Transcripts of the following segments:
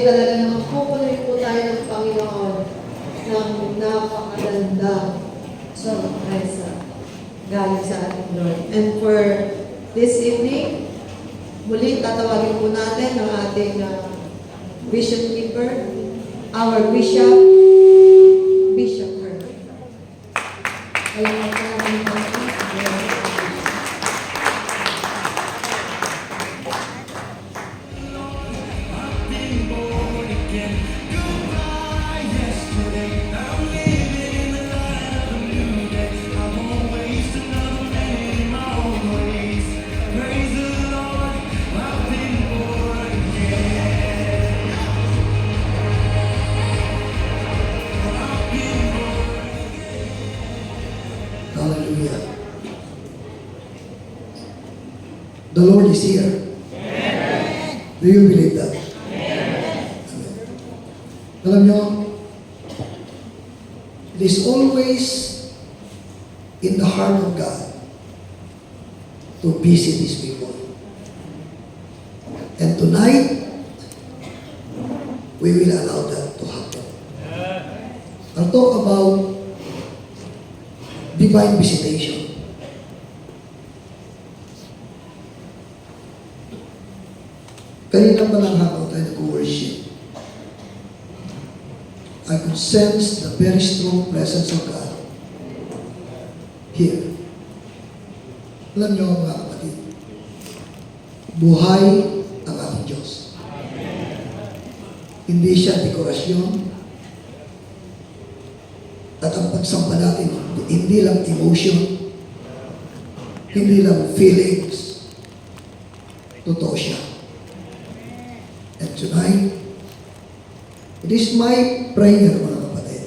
talaga naman kukunin po tayo ng Panginoon ng napakaganda sorpresa galing sa ating Lord. And for this evening, muli tatawagin po natin ang ating Bishop Keeper, our Bishop Herman. Alam mo po natin po. Hallelujah. The Lord is here. Amen. Do you believe that? Amen. Alam nyo, it is always in the heart of God to visit His people. And tonight, we will allow that to happen. I'll talk about divine visitation. Kanina pa lang habang tayo nag-worship, I could sense the very strong presence of God here. Alam niyo mga kapatid, buhay ang ating Diyos. Hindi siya dekorasyon. At ang pagsamba natin, hindi lang emotion, hindi lang feelings, totoo siya. And tonight, it is my prayer, mga kapatid,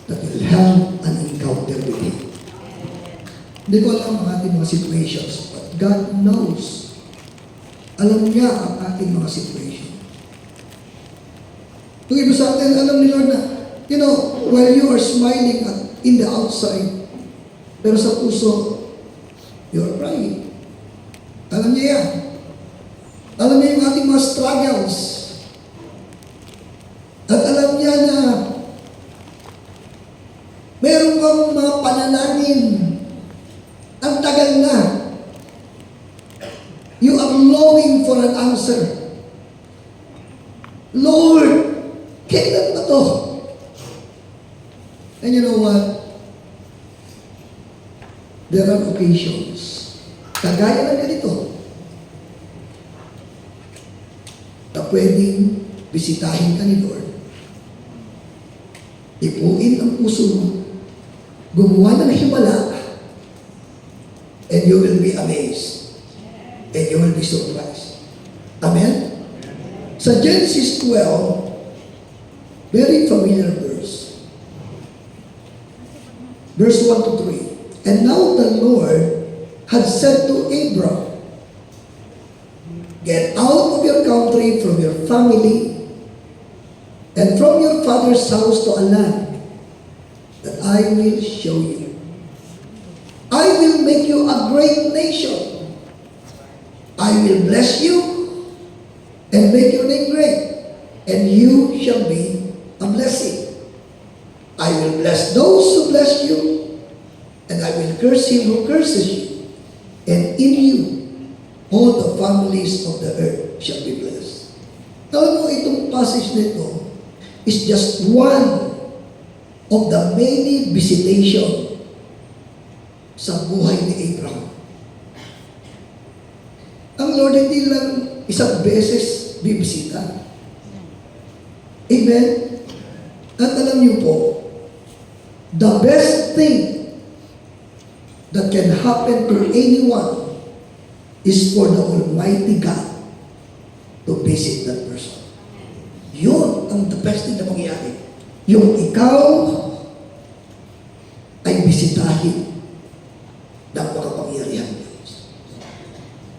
that you'll have an encounter with Him. Hindi ko alam ang ating mga situations, but God knows. Alam niya ang ating mga situation. Kung iba sa atin, alam ni Lord na, you know, while you are smiling in the outside, pero sa puso, you're crying. Alam niya yan. Alam niya yung ating mga struggles. At alam niya na meron kang mga panalangin. Ang tagal na. You are longing for an answer. Lord, kailan ba to? And you know what? There are occasions, kagaya na ganito, na pwedeng bisitahin ka ni Lord, ipuin ang puso mo, gumawa ng himala, and you will be amazed, and you will be surprised. Amen? Sa Genesis 12, very familiar verse. Verse 1 to 3. And now the Lord had said to Abram, get out of your country, from your family, and from your father's house to a land that I will show you. I will make you a great nation. I will bless you and make your name great, and you shall be a blessing. I will bless those who bless you, and I will curse him who curses you. And in you, all the families of the earth shall be blessed. Alam mo, itong passage nito is just one of the many visitation sa buhay ni Abraham. Ang Lord hindi lang isang beses bibisita. Amen? At alam niyo po, the best thing that can happen to anyone is for the Almighty God to visit that person. Yun ang the best thing na mangyayari. Yung ikaw ay bisitahin ng makapangyarihan Diyos.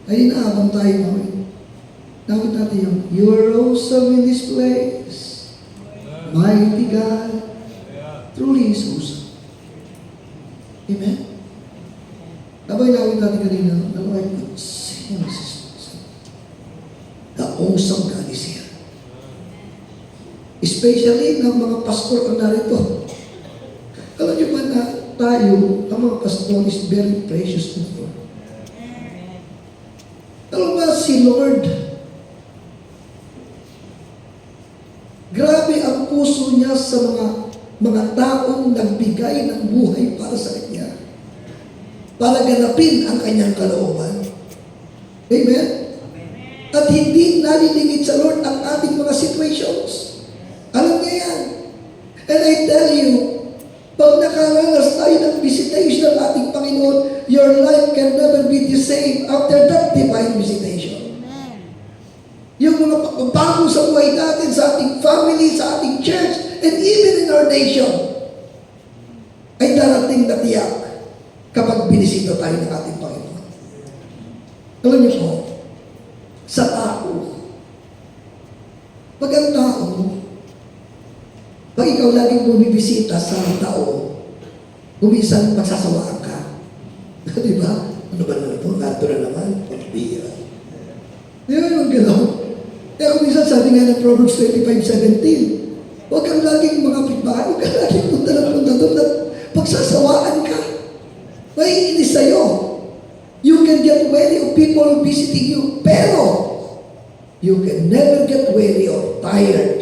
Ay naabang tayo namin. Dapat natin yung, you are awesome in this place. Mighty God. Truly is awesome. Amen? Nabay namin natin kanina, the Lord could sing this. The awesome God is here. especially ng mga pastor ang narito. Alam niyo ba na tayo, ang mga pastor is very precious to God. Alam ba si Lord, grabe ang puso niya sa mga taong nagbigay ng buhay para sa Kanya, para ganapin ang Kanyang kalooban. Amen? At hindi nalilingit sa Lord ang ating mga situations. Alam niya yan. And I tell you, pag nakaranas tayo ng visitation ng ating Panginoon, your life can never be the same after that divine visitation. Yung mga pagbabago sa buhay natin, sa ating family, sa ating church, and even in our nation, ay darating na tiyak kapag binisita tayo ng ating Panginoon. Alam niyo po, sa tao, pag ang tao, pag ikaw laging bumibisita sa tao, bumisan magsasawaan ka. Di ba? Ano ba naman ito? Nato na naman. Pagbihira. Di ba yung gano'n? Kaya kung minsan sabi nga ng Proverbs 25:17, huwag kang laging mga pitbahay, huwag kang laging punta doon at pagsasawaan ka. Maiinis sa'yo. You can get weary of people visiting you, pero you can never get weary or tired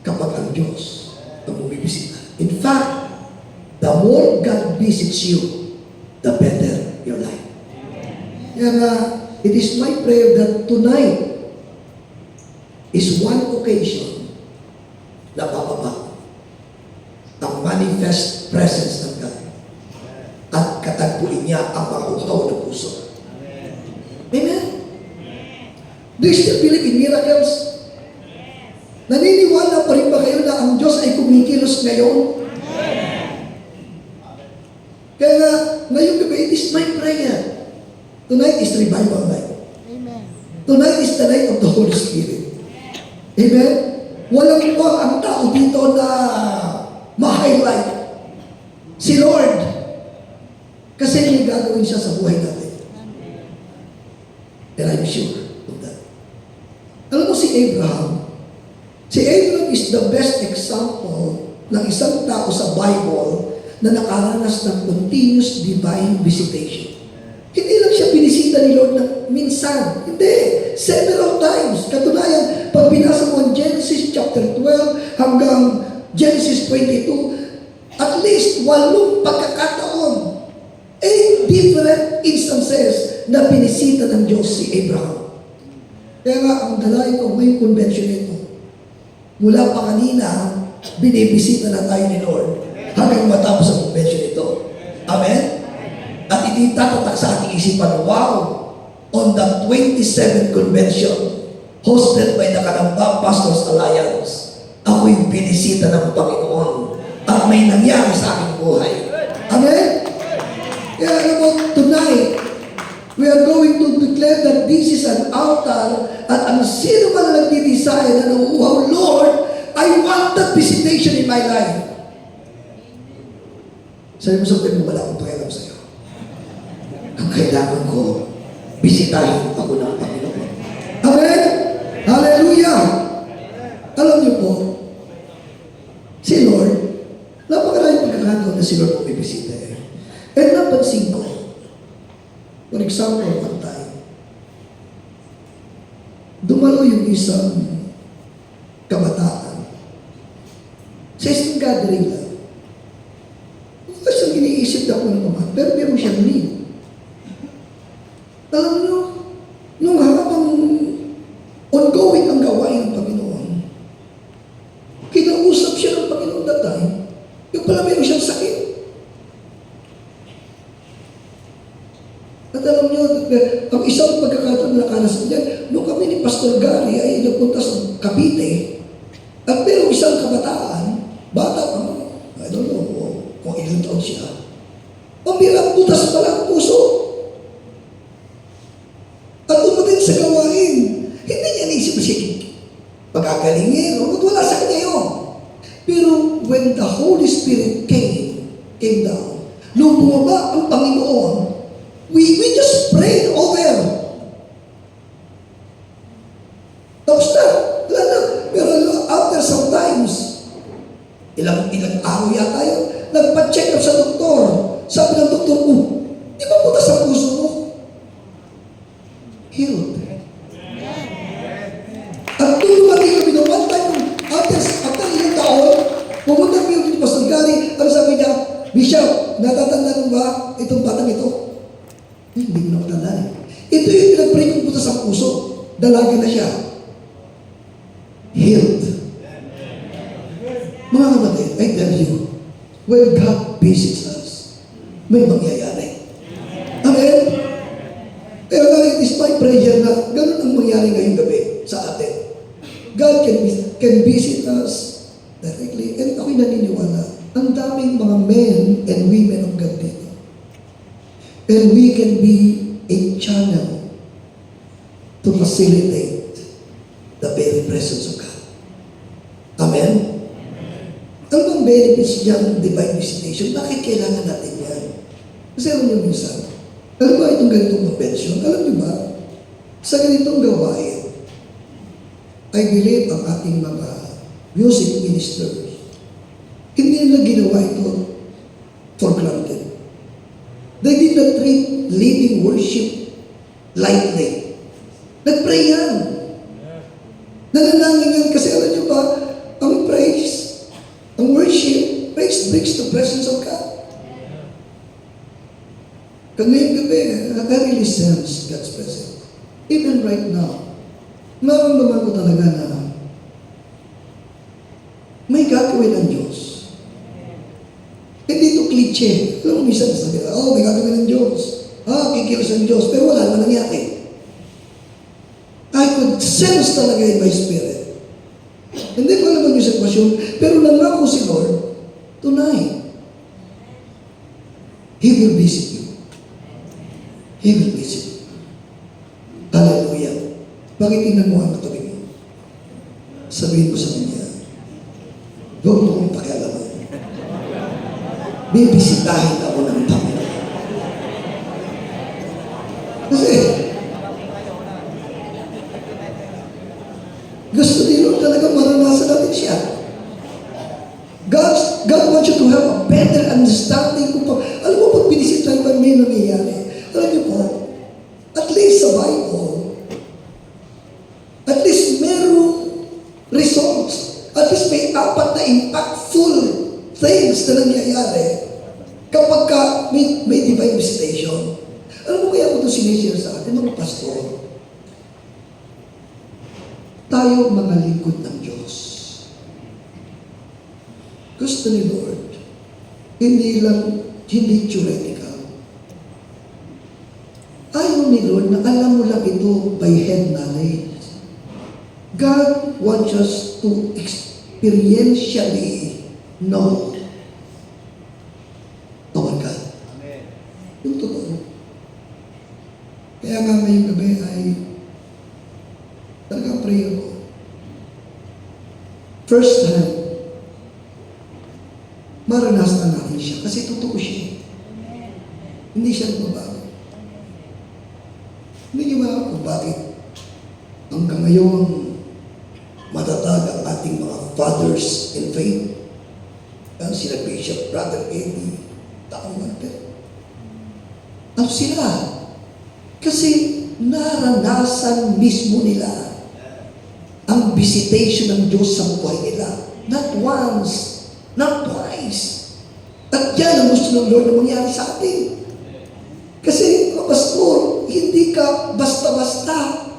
kapag ang Diyos ang bumibisita. In fact, the more God visits you, the better your life. Kaya it is my prayer that tonight is one occasion na bababa ang manifest presence ng God at katagpuin niya ang mga uhaw na puso. Amen? Do you still believe in miracles? Naniniwala pa rin ba kayo na ang Diyos ay kumikilos ngayon? Kaya nga, ngayong gabi, it is my prayer. Tonight is revival night. Amen. Tonight is the night of the Holy Spirit. Amen? Walang po ang tao dito na ma-highlight. Si Lord. Kasi may gagawin siya sa buhay natin. And I'm sure of that. Alam mo si Abraham, si Abraham is the best example ng isang tao sa Bible na nakaranas ng continuous divine visitation. Hindi lang siya binisita ni Lord ng minsan. Hindi. Several times. Katunayan, pag binasa mo ang Genesis chapter 12 hanggang Genesis 22, at least 8 pagkakataon, 8 different instances na binisita ng Diyos si Abraham. Kaya nga, ang dalayan ko may convention nito. Mula pa kanina, binibisita na tayo ni Lord hanggang matapos ang convention ito. Amen? At ititatak sa ating isipan, wow, on the 27th convention, hosted by the Kalamba Pastors Alliance, ako'y binisita ng Panginoon at may nangyari sa aking buhay. Amen? Kaya alam mo, tonight, we are going to declare that this is an altar at ang sino man na nagdidesire na nauuhaw, Lord, I want that visitation in my life. Sabi mo sa akin, wala akong pakialam sa'yo. Ang kailangan ko, bisitahin ako ng Panginoon. Amen? Hallelujah! Alam niyo po, si Lord, napakaraming pagkakataon na si Lord bumibisita eh. And napansin ko, for example, one time, dumalo yung isang kabataan sa isang gathering lang. Kasi iniisip na ako ng mga, pero meron siyang need. Alam niyo, nung habang ongoing ang gawain ng Panginoon, kinausap siya ng Panginoon that time, yung pala meron siyang sakit. At alam niyo, ang isang pagkakataon na nakaranas niya, nung kami ni Pastor Gary ay nagpunta sa Cavite, at merong isang kabataan, bata pa mo, I don't know kung ilang taon siya, pambirang butas pala ang puso. At umatin sa gawain, hindi niya naisip siya pagkagalingin, o wala sa kanya yun. Pero when the Holy Spirit came down, nung bumaba ang Panginoon, we just prayed over. Tapos na, wala na. healed. At nung lumating kami noong one time, after ilang taon, pumunta kami yung Pastor Gary, ano sabi niya, Bishop, natatanda mo ba itong batang ito? Hindi ko nakatandaan. Ito yung pinag-pray kong puto sa puso. Dalaga na siya. Healed. Mga kapatid, I tell you, when God visits us, may mangyayari. Amen? Kaya nga, it is my prayer na ganun ang mangyari ngayong gabi sa atin. God can visit us directly. And ako'y naniniwala, ang daming mga men and women of God dito. And we can be a channel to facilitate the very presence of God. Amen? Ano bang benefits niyang divine visitation? Bakit kailangan natin yan? Kasi alam niyo minsan, alam ba itong ganitong convention? Alam niyo ba, sa ganitong gawain, I believe ang ating mga music ministers, hindi nila ginawa ito for granted. They did not treat leading worship lightly. Nag-pray yan. Nananangin yan kasi alam niyo ba, ang praise, ang worship, praise brings the presence of God. Kaya ngayong gabi, I really sense God's presence. Even right now, nararamdaman ko talaga na may gagawin ang Diyos. Hindi ito cliche. Alam mo, minsan sabi na, may gagawin ng Diyos. Kikilos ang Diyos. Pero wala naman nangyari. I could sense talaga in my spirit. Hindi ko alam ang sitwasyon, pero nangako si Lord, tonight, He will visit you. He will visit you. Hallelujah. Bakit tingnan mo ang katabi mo? Sabihin mo sa kanya, huwag mo kong pakialaman. Bibisitahin ako ng Panginoon. Kasi, gusto ni Lord talaga maranasan natin siya. God wants you to have a better understanding kung alam mo, pag binisitahin pa may nangyayari. Alam niyo po, at least sa Bible, at least merong results. At least may apat na impactful things na nangyayari kapag ka may divine visitation. Alam mo kaya ko ito sinishare sa atin, mga pastor? Tayo mga lingkod ng Diyos. Gusto ni Lord, hindi theoretical. Ayaw ni Lord na alam mo lang ito by head knowledge. God wants us to experientially know our God. Amen. Yung totoo. Kaya nga ngayong gabi ay talagang prayer ko. First time, maranasan natin siya kasi totoo siya. Hindi siya nagbabago. Hindi niyo ba kung bakit hanggang ngayon matatag ang ating mga fathers in faith? Ang sila Bishop, Brother Eddie, taong mante. Ano sila? Kasi naranasan mismo nila ang visitation ng Diyos sa buhay nila. Not once, not twice. At yan ang gusto ng Lord na mangyari sa atin. Kasi, mga pastor, hindi ka basta-basta.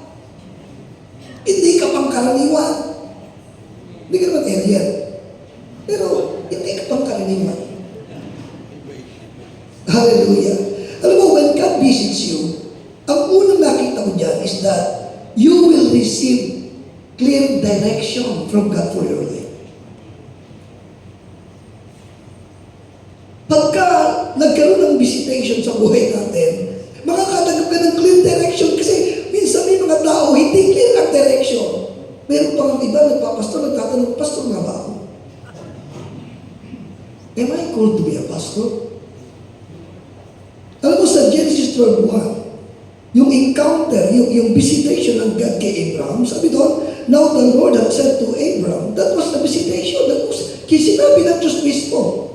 Hindi ka pangkaraniwan. Hindi ka naman alien. Pero, hindi ka pangkaraniwan. Hallelujah. Alam mo, when God visits you, ang unang nakita ko dyan is that you will receive clear direction from God for your life. Pagka nagkaroon ng visitation sa buhay natin, makakatanggap ka ng clear direction kasi minsan may mga tao hindi clear ang direction. Meron pang iba nagpapastor, nagtatanong, pastor nga ba ako? Am I called to be a pastor? Alam mo sa Genesis 12:1, yung encounter, yung visitation ng God kay Abraham, sabi doon, now the Lord had said to Abraham, that was the visitation, that was, sinabi ng Diyos mismo.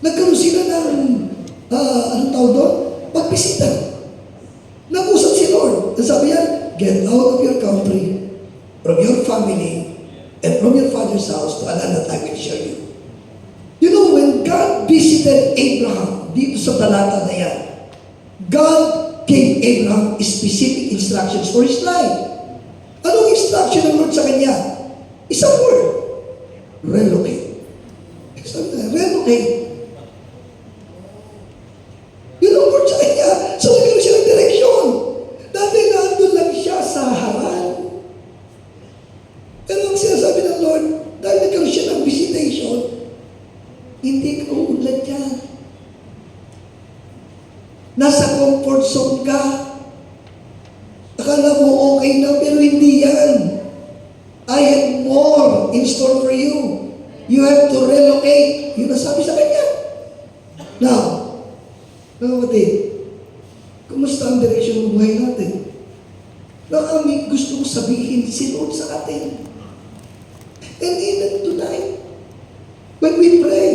Nagkaroon sila ng, anong tawag doon? Pagbisita. Nag-usap si Lord. Ang sabi yan, get out of your country, from your family, and from your father's house to a land that I will show you. You know, when God visited Abraham, dito sa talata na yan, God gave Abraham specific instructions for his life. Anong instruction ng Lord sa kanya? Isang word, relocate. Sabi na, relocate. Yun ang word sa kanya. So, nagkaroon siya ng direksyon. Dati nandun lang siya sa Haran. Pero ang sinasabi ng Lord, dahil nagkaroon siya ng visitation, hindi ka uunlad yan. Nasa comfort zone ka. Akala mo okay na, pero hindi yan. I have more in store for you. You have to relocate. Yun ang sabi sa kanya. Now, mga kapatid, kumusta ang direksyon ng buhay natin? Baka may gusto kong sabihin si Lord sa atin. And even tonight, when we pray,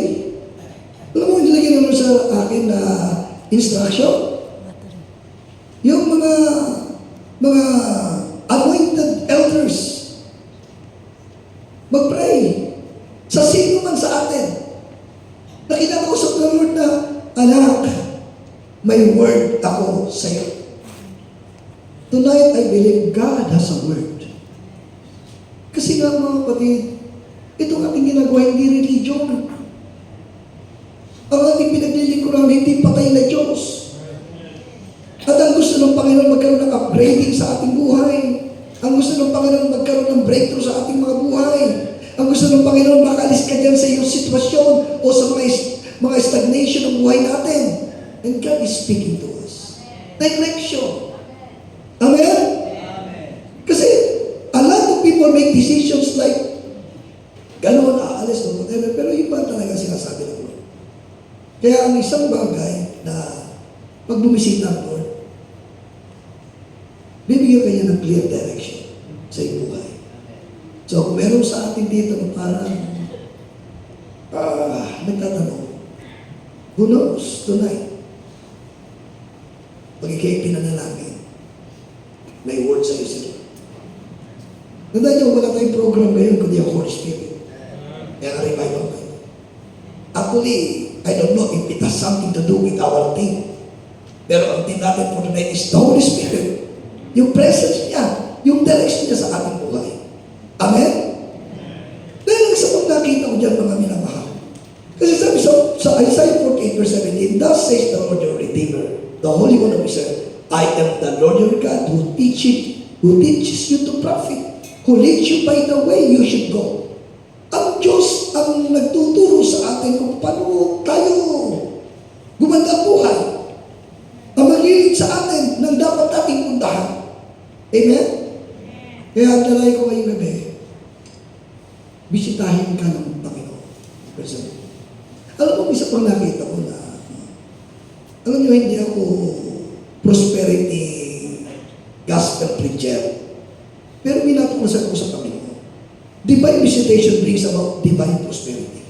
alam mo, nilagyan naman sa akin na instruction. Yung mga anointed elders, mag-pray sa sino man sa atin. Na kinakausap ng Lord na, anak, may word ako sa iyo. Tonight, I believe God has a word. Kasi nga mga kapatid, itong ating ginagawa, hindi religion. Ang ating pinaglilingkuran, hindi patay na Diyos. At ang gusto ng Panginoon magkaroon ng upgrading sa ating buhay. Ang gusto ng Panginoon magkaroon ng breakthrough sa ating mga buhay. Ang gusto ng Panginoon makaalis ka dyan sa iyong sitwasyon o sa mga stagnation ng buhay natin. And God is speaking to us. Direction. Amen? Kasi a lot of people make decisions like gano'n, aalis o whatever, pero iba talaga sinasabi ng Lord. Kaya ang isang bagay na pag bumisita ng Lord, bibigyan kanya ng clear direction sa iyong buhay. So, kung meron sa atin dito na parang nagtatanong, who knows, tonight, pag ikay pinanalangin, may word sa iyo sa Lord. Nandaan niyo, wala tayong program ngayon kundi ang Holy Spirit. Kaya na-revival kayo. Actually, I don't know if it has something to do with our team. Pero ang team natin for tonight is the Holy Spirit. Yung presence niya, yung direction niya sa ating buhay. Amen? Dahil ang isa pang nakita ko dyan mga minamahal. Kasi sabi sa Isaiah 48 verse 17, thus says the Lord your Redeemer, the Holy One of Israel, I am the Lord your God who teaches you to profit, who leads you by the way you should go. Ang Diyos ang nagtuturo sa atin kung paano tayo gumanda ang buhay. Ang maglilig sa atin ng dapat ating puntahan. Amen? Kaya ang dalay ko ngayong gabi, bisitahin ka ng Panginoon. Alam mo, isa pang nakita ko na, alam nyo, hindi ako prosperity gospel preacher. Pero minatuklasan ko sa Panginoon. Divine visitation brings about divine prosperity.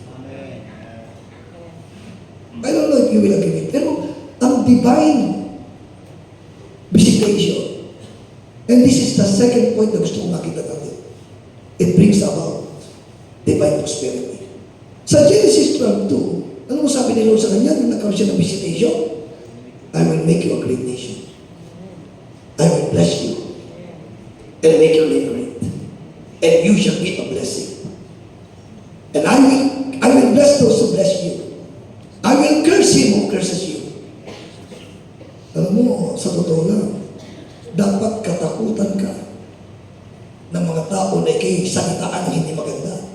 I don't know if you will agree with me, pero ang divine visitation, and this is the second point na gusto kong makita natin, it brings about divine prosperity. Sa Genesis 12:2, ano mo sabi ni Lord sa kanya nung nagkaroon siya ng visitation? I will make you a great nation. I will bless you and make your name great. And you shall be a blessing. And I will bless those who bless you. I will curse him who curses you. Alam mo, sa totoo lang, dapat katakutan ka ng mga tao na ikay salitaan ng hindi maganda.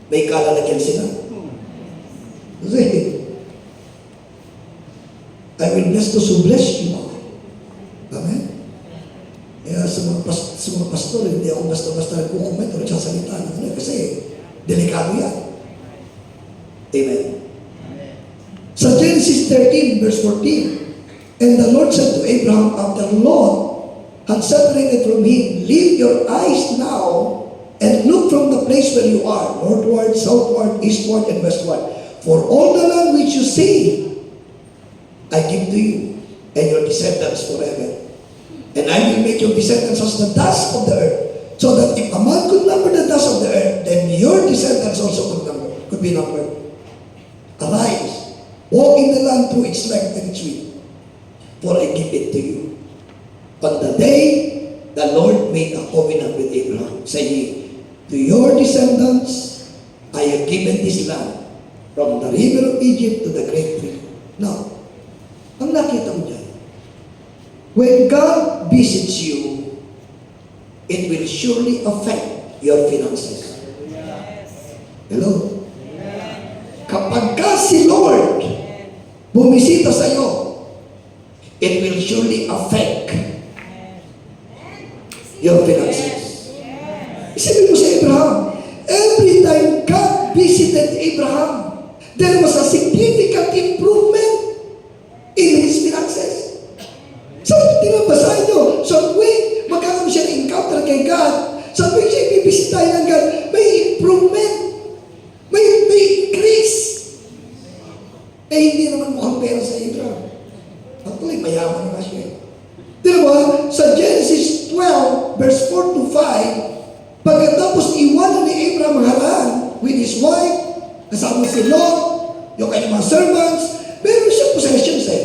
May kalalagyan sila. Kasi, I will bless those who bless you. Amen? Kaya sa mga pastor, hindi ako basta-basta nagkukomment o nagsasalita ng ano, kasi delikado yan. Amen. Sa Genesis 13, verse 14, and the Lord said to Abraham, after Lot had separated from him, lift your eyes now and look from the place where you are, northward, southward, eastward, and westward. For all the land which you see, I give to you and your descendants forever. And And I will make your descendants as the dust of the earth, so that if a man could number the dust of the earth, then your descendants also could be numbered. Arise, walk in the land through its length and its width, for I give it to you. On the day the Lord made a covenant with Abraham, saying, to your descendants I have given this land, from the river of Egypt to the great river. Now, ang nakita mo dyan, when God visits you, it will surely affect your finances. Hello? Kapag ka si Lord bumisita sa iyo, it will surely affect your finances. Isipin mo si Abraham, every time God visited Abraham, there was a significant improvement in his finances. So, tinabasahin nyo, so when magkakaroon siya ng encounter kay God, so when siya ibibisitahin ng God, may improvement, may increase. Eh, hindi naman mukhang pera sa Abraham. Actually, mayaman na siya. Diba, sa Genesis 12, verse 4 to 5, pagkatapos iwanan ni Abraham Haran with his wife, kasama si Lot, yung kanyang mga servants, meron siyang possessions eh.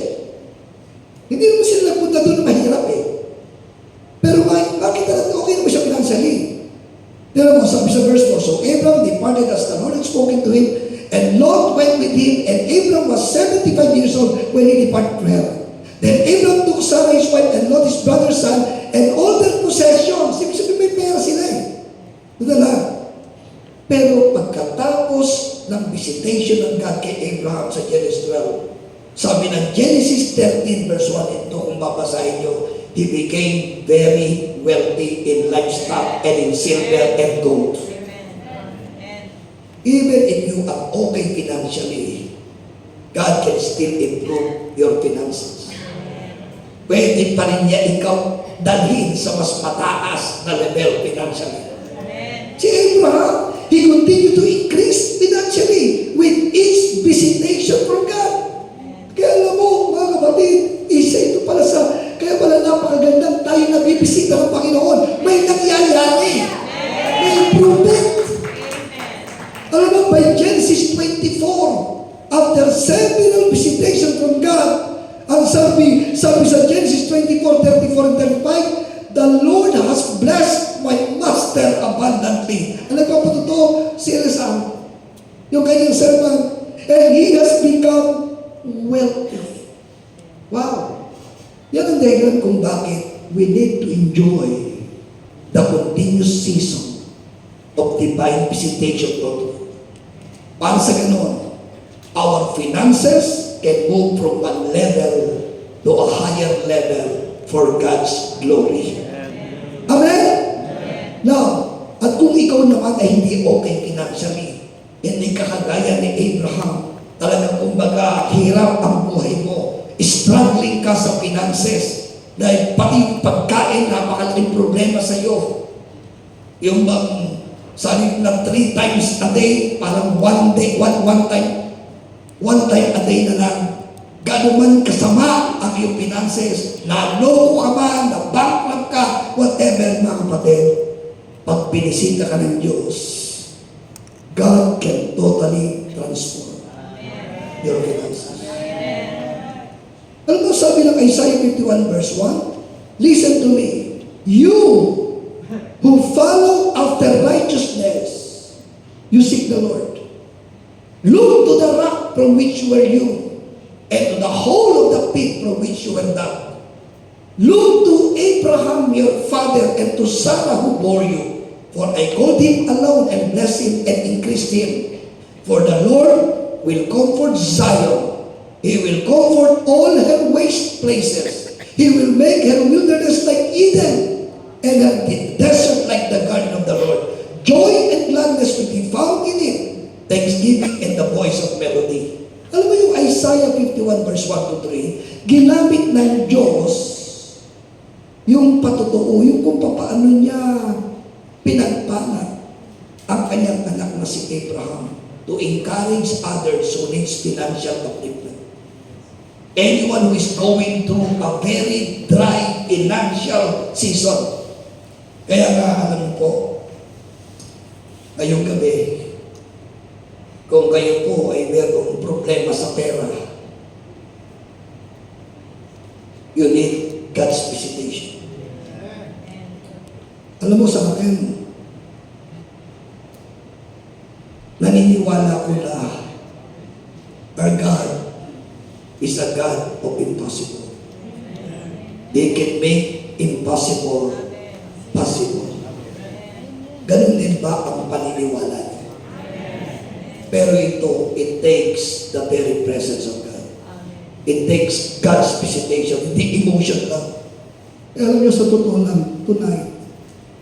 Hindi naman sila nagpunta doon na mahirap eh. Pero makita natin, okay naman siya financially. Pero mo, sabi sa verse 4, so Abraham departed as the Lord had spoken to him, and Lot went with him, and Abraham was 75 years old when he departed from Haran. Then Abraham took Sarah his wife, and Lot his brother's son, and all their possessions. Ibig sabihin may pera sila eh. Dala. Pero pagkatapos ng visitation ng God kay Abraham sa Genesis 12, sabi ng Genesis 13 verse 1 and 2, kung babasahin nyo, he became very wealthy in livestock and in silver and gold. Even if you are okay financially, God can still improve your finances. Pwede pa rin niya ikaw dalhin sa mas mataas na level financially. Si Abraham, he continued to increase financially with each visitation from God. Kaya alam mo, mga kapatid, isa ito pala kaya pala napakagandang tayo na bibisita ng Panginoon. May nangyayari. May improvement. Alam mo, by Genesis 24, after several visitation from God, ang sabi sa Genesis 24, 34, and 35, the Lord has blessed my master abundantly. Ang nagpapatuto si Elisa, yung kanyang servant, and he has become wealthy. Wow! Yan ang dahilan kung bakit we need to enjoy the continuous season of divine visitation, Lord. Para sa ganon, our finances can move from one level to a higher level for God's glory. Amen? Now, at kung ikaw naman ay hindi okay financially, hindi ka kagaya ni Abraham, talagang kumbaga hirap ang buhay mo, struggling ka sa finances, dahil pati yung pagkain, napakalaking problema sa iyo. Yung sabi na 3 times a day, parang one time a day na lang. Gano'n man kasama ang iyong finances, naloko ka man, na-bankrupt ka, whatever, mga kapatid, pag binisita ka ng Diyos, God can totally transform your finances. Ano ba sabi ng Isaiah 51 verse 1? Listen to me. You who follow after righteousness, you seek the Lord. Look to the rock from which you were hewn, and to the hole of the pit from which you were dug. Look to Abraham your father, and to Sarah who bore you. For I called him alone, and blessed him, and increased him. For the Lord will comfort Zion. He will comfort all her waste places. He will make her wilderness like Eden, and her desert like the garden of the Lord. Joy and gladness will be found in it, thanksgiving and the voice of melody. Alam mo yung Isaiah 51 verse 1 to 3, ginamit ng Diyos yung patutuo, yung kung paano niya pinagpala ang kanyang anak na si Abraham to encourage others who needs financial upliftment. Anyone who is going through a very dry financial season. Kaya nga, alam mo po, ngayong gabi, kung kayo po ay mayroong problema sa pera, you need God's visitation. Alam mo sa akin, naniniwala ko na our God is a God of impossible. He can make impossible possible. Ganun din ba ang paniniwala niyo? Pero ito, it takes the very presence of God. It takes God's visitation, hindi emotion lang. Eh, alam niyo, sa totoo lang, tonight,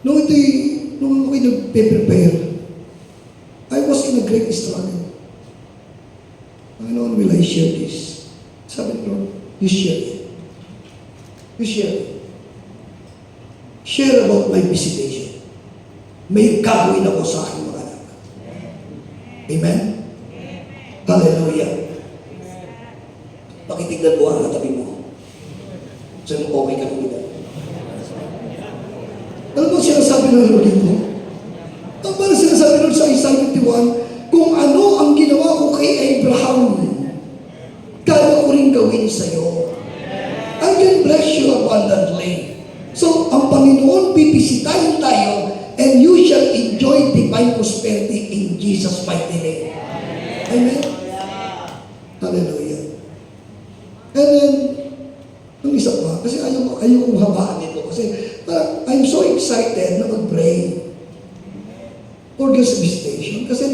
nung ako'y nagpe-prepare, I was in a great struggle. Panginoon, will I share this? Sabi ni Lord, you share it. You share it. Share about my visitation. May gagawin ako sa aking mga anak. Amen? Hallelujah. Pakitignan mo ang katabi mo. Sabi mo, okay ka na nila. Alam mo sinasabi ng Lord dito? Ang parang sinasabi ng sa Isaiah 51, kung ano ang ginawa ko kay Abraham, kaya ko rin gawin sa iyo. I can bless you abundantly. So, ang Panginoon, bibisitahin tayo, and you shall enjoy divine prosperity in Jesus' mighty name. Amen? Hallelujah. And then, ang isa pa, kasi ayaw kong habaan ito, kasi parang I'm so excited na mag-pray for God's visitation, kasi